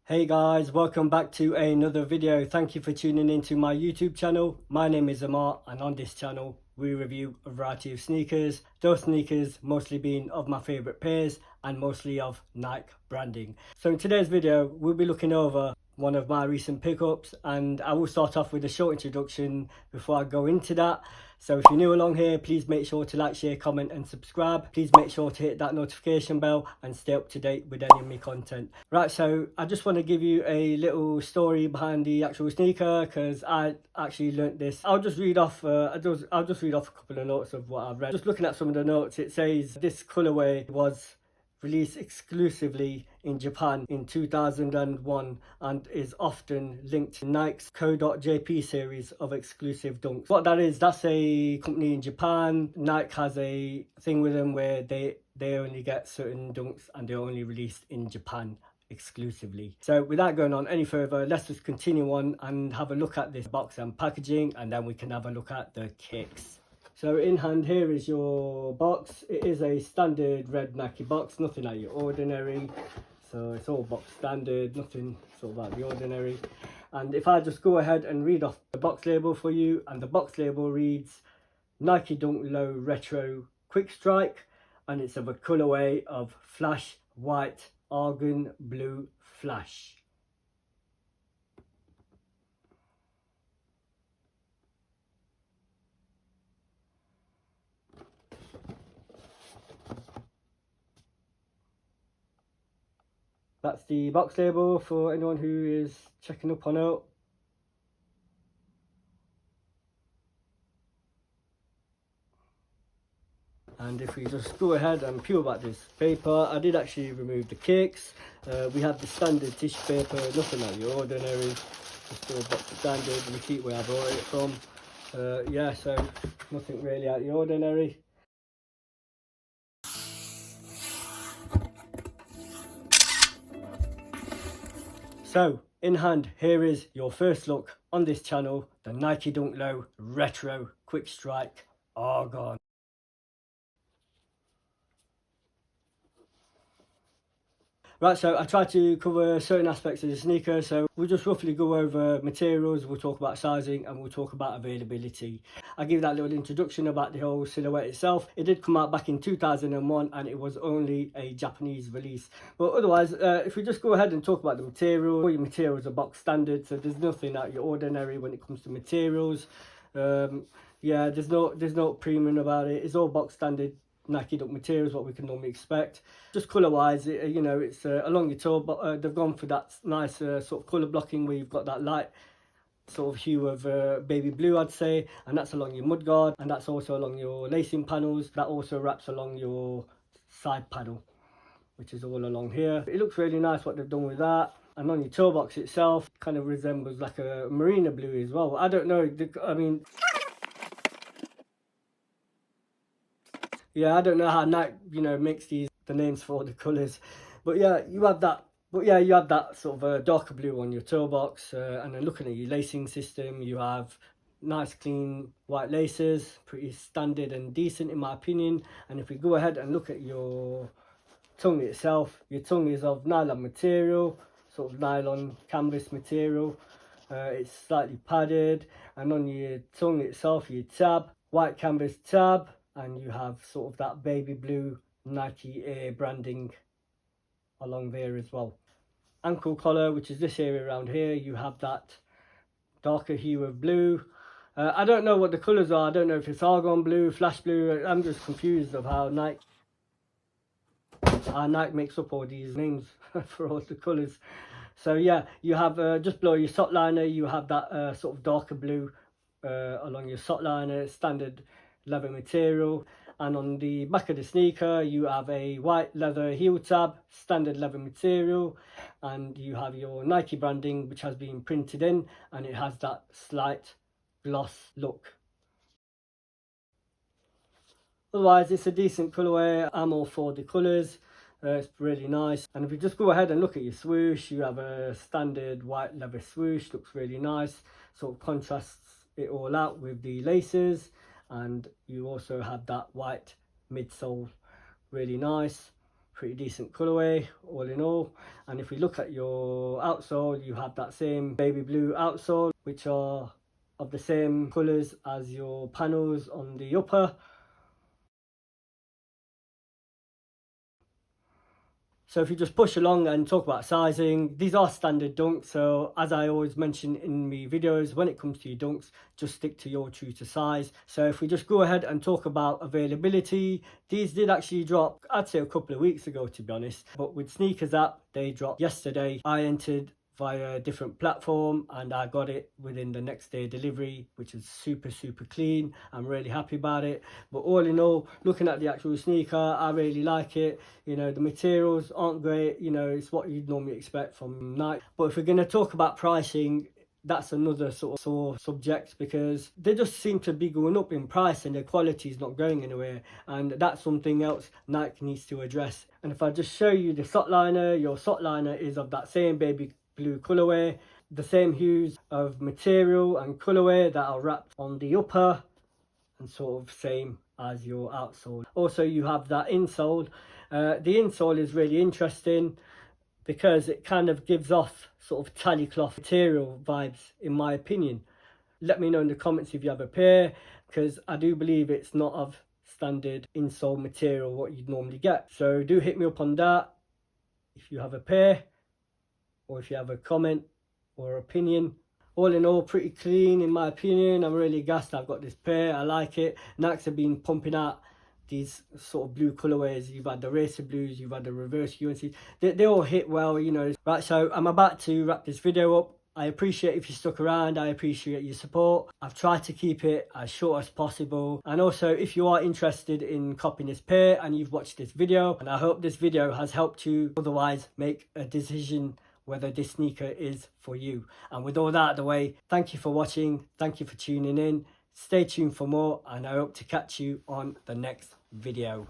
Hey guys, welcome back to another video. Thank you for tuning into my YouTube channel. My name is Amar, and on this channel we review a variety of sneakers. Those sneakers mostly being of my favorite pairs and mostly of Nike branding. So in today's video we'll be looking over one of my recent pickups, and I will start off with a short introduction before I go into that. So if you're new along here, please make sure to like, share, comment and subscribe. Please make sure to hit that notification bell and stay up to date with any of my content. Right, so I just want to give you a little story behind the actual sneaker, because I actually learnt this. I'll just read off a couple of notes of what I've read. Just looking at some of the notes, it says this colorway was released exclusively in Japan in 2001 and is often linked to Nike's CO.JP series of exclusive dunks. What that is, that's a company in Japan. Nike has a thing with them where they only get certain dunks and they're only released in Japan exclusively. So without going on any further, let's just continue on and have a look at this box and packaging, and then we can have a look at the kicks. So in hand here is your box. It is a standard red Nike box, nothing out of the ordinary. So it's all box standard, nothing sort of out of the ordinary. And if I just go ahead and read off the box label for you, and the box label reads Nike Dunk Low Retro Quick Strike, and it's of a colorway of Flash White Argon Blue Flash. That's the box label for anyone who is checking up on it. And if we just go ahead and peel back this paper, I did actually remove the kicks. We have the standard tissue paper, nothing out of the ordinary, just all box standard, repeat where I bought it from. Yeah, so nothing really out of the ordinary. So in hand, here is your first look on this channel, the Nike Dunk Low Retro Quick Strike Argon. Right, so I tried to cover certain aspects of the sneaker, so we'll just roughly go over materials, we'll talk about sizing, and we'll talk about availability. I give that little introduction about the whole silhouette itself. It did come out back in 2001 and it was only a Japanese release. But otherwise, if we just go ahead and talk about the material, all your materials are box standard, so there's nothing out of the ordinary when it comes to materials. Yeah, there's no premium about it. It's all box standard Nike Dunk materials, what we can normally expect. Just colour wise, you know, it's along your toe, but they've gone for that nice sort of colour blocking where you've got that light sort of hue of baby blue, I'd say, and that's along your mudguard, and that's also along your lacing panels. That also wraps along your side panel, which is all along here. It looks really nice what they've done with that. And on your toe box itself, kind of resembles like a marina blue as well. I don't know, I mean, yeah, I don't know how Nike, you know, makes the names for the colours, but yeah, you have that. But yeah, you have that sort of a darker blue on your toe box, and then looking at your lacing system, you have nice clean white laces, pretty standard and decent in my opinion. And if we go ahead and look at your tongue itself, your tongue is of nylon material, sort of nylon canvas material. It's slightly padded, and on your tongue itself, your tab, white canvas tab, and you have sort of that baby blue Nike Air branding along there as well. Ankle collar, which is this area around here, you have that darker hue of blue. I don't know what the colours are. I don't know if it's argon blue, flash blue. I'm just confused of how Nike makes up all these names for all the colours. So yeah, you have just below your sock liner, you have that sort of darker blue along your sock liner, standard leather material. And on the back of the sneaker, you have a white leather heel tab, standard leather material, and you have your Nike branding, which has been printed in, and it has that slight gloss look. Otherwise, it's a decent colorway. I'm all for the colors. It's really nice. And if we just go ahead and look at your swoosh, you have a standard white leather swoosh, looks really nice, sort of contrasts it all out with the laces. And you also have that white midsole, really nice. pretty decent colorway all in all. And if we look at your outsole, you have that same baby blue outsole, which are of the same colors as your panels on the upper. So if you just push along and talk about sizing, these are standard dunks. So as I always mention in my videos, when it comes to your dunks, just stick to your true to size. So if we just go ahead and talk about availability, these did actually drop, I'd say a couple of weeks ago, to be honest. But with Sneakers app, they dropped yesterday. I entered via a different platform and I got it within the next day delivery, which is super clean. I'm really happy about it. But all in all, looking at the actual sneaker, I really like it. You know, the materials aren't great, you know, it's what you'd normally expect from Nike. But if we're going to talk about pricing, that's another sort of sore subject, because they just seem to be going up in price and their quality is not going anywhere, and that's something else Nike needs to address. And if I just show you the sock liner, your sock liner is of that same baby blue colorway, the same hues of material and colorway that are wrapped on the upper, and sort of same as your outsole. Also you have that insole. The insole is really interesting because it kind of gives off sort of tally cloth material vibes, in my opinion. Let me know in the comments if you have a pair, because I do believe it's not of standard insole material what you'd normally get. So do hit me up on that if you have a pair, or if you have a comment or opinion. All in all, pretty clean in my opinion. I'm really gassed I've got this pair. I like it. Nike have been pumping out these sort of blue colorways. You've had the racer blues, you've had the reverse UNC. They all hit well, you know. Right, so I'm about to wrap this video up. I appreciate if you stuck around. I appreciate your support. I've tried to keep it as short as possible. And also, if you are interested in copying this pair and you've watched this video, and I hope this video has helped you otherwise make a decision whether this sneaker is for you. And with all that out of the way, thank you for watching. Thank you for tuning in. Stay tuned for more, and I hope to catch you on the next video.